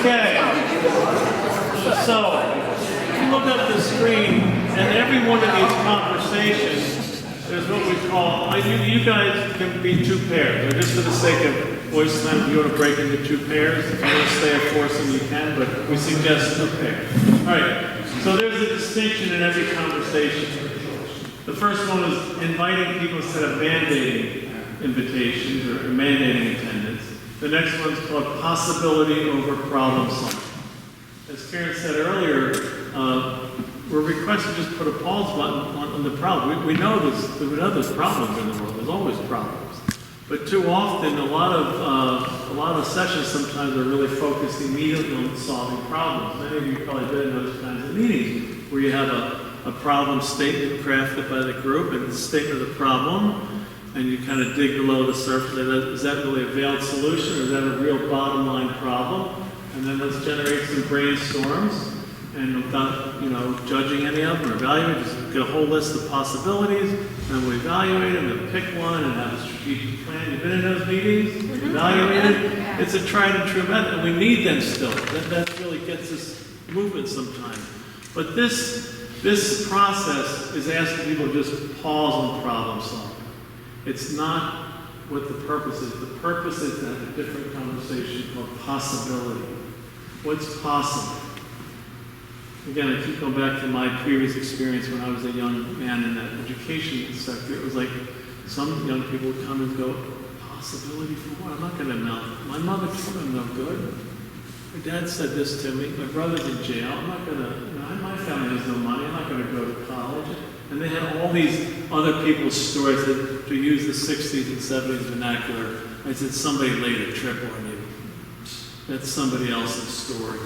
Okay. So, if you look at the screen, and every one of these conversations, there's what we call, you guys can be two pairs, or just for the sake of voice time, if you want to break into two pairs, if you want to stay a foursome, you can, but we suggest a pair. All right, so there's a distinction in every conversation. The first one is inviting people instead of mandating invitations or mandating attendance. The next one's called possibility over problem solving. As Karen said earlier, we're requested to just put a pause button on the problem. We know there's problems in the world. There's always problems. But too often, a lot of sessions sometimes are really focused immediately on solving problems. Many of you probably been in those kinds of meetings where you have a problem statement crafted by the group and the statement of the problem, and you kind of dig below the surface. Is that really a veiled solution, or is that a real bottom line problem? And then let's generate some brainstorms, and without judging any of them or evaluating, just get a whole list of possibilities, and we evaluate them and pick one and have a strategic plan. You've been in those meetings, evaluated. It's a tried and true method, and we need them still. That really gets us moving sometimes. But this process is asking people to just pause on problem solving. It's not what the purpose is. The purpose is to have a different conversation called possibility. What's possible? Again, I keep going back to my previous experience when I was a young man in that education sector. It was like some young people would come and go, possibility for what? I'm not going to know. My mother told me I'm no good. My dad said this to me. My brother's in jail. I'm not going to, my family has no money. I'm not going to go to college. And they had all these other people's stories that, to use the 60s and 70s vernacular, I said somebody laid a trip on you. That's somebody else's story.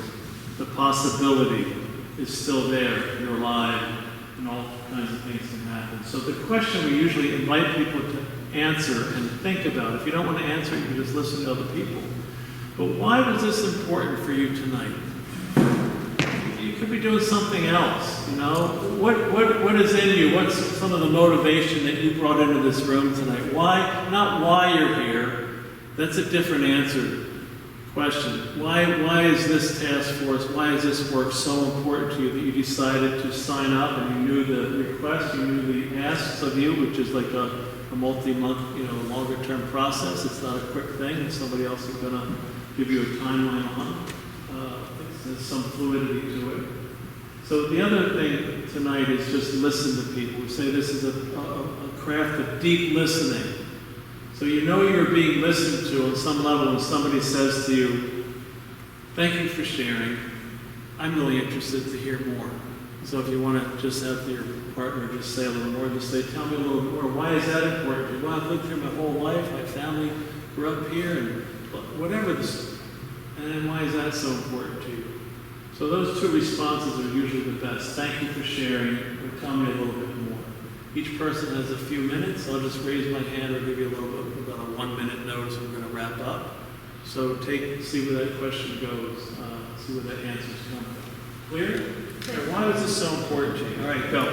The possibility is still there. You're alive, and all kinds of things can happen. So the question we usually invite people to answer and think about, if you don't want to answer, you can just listen to other people. But why was this important for you tonight? You could be doing something else, What is in you? What's some of the motivation that you brought into this room tonight? Why, not why you're here. That's a different answer. Question. Why is this task force, why is this work so important to you that you decided to sign up and you knew the request, you knew the asks of you, which is like a multi-month, longer term process. It's not a quick thing and somebody else is going to give you a timeline on. There's some fluidity to it. So the other thing tonight is just listen to people. We say this is a craft of deep listening. So you're being listened to on some level when somebody says to you, thank you for sharing. I'm really interested to hear more. So if you want to just have your partner just say a little more, just say, tell me a little more. Why is that important to you? Well, I've lived here my whole life. My family grew up here and whatever this. And then why is that so important to you? So those two responses are usually the best. Thank you for sharing, or tell me a little bit more. Each person has a few minutes. I'll just raise my hand or give you a little bit, about a 1 minute notice. We're going to wrap up. So see where that question goes, see where that answer's come from. Clear? Okay, why is this so important to you? All right, go.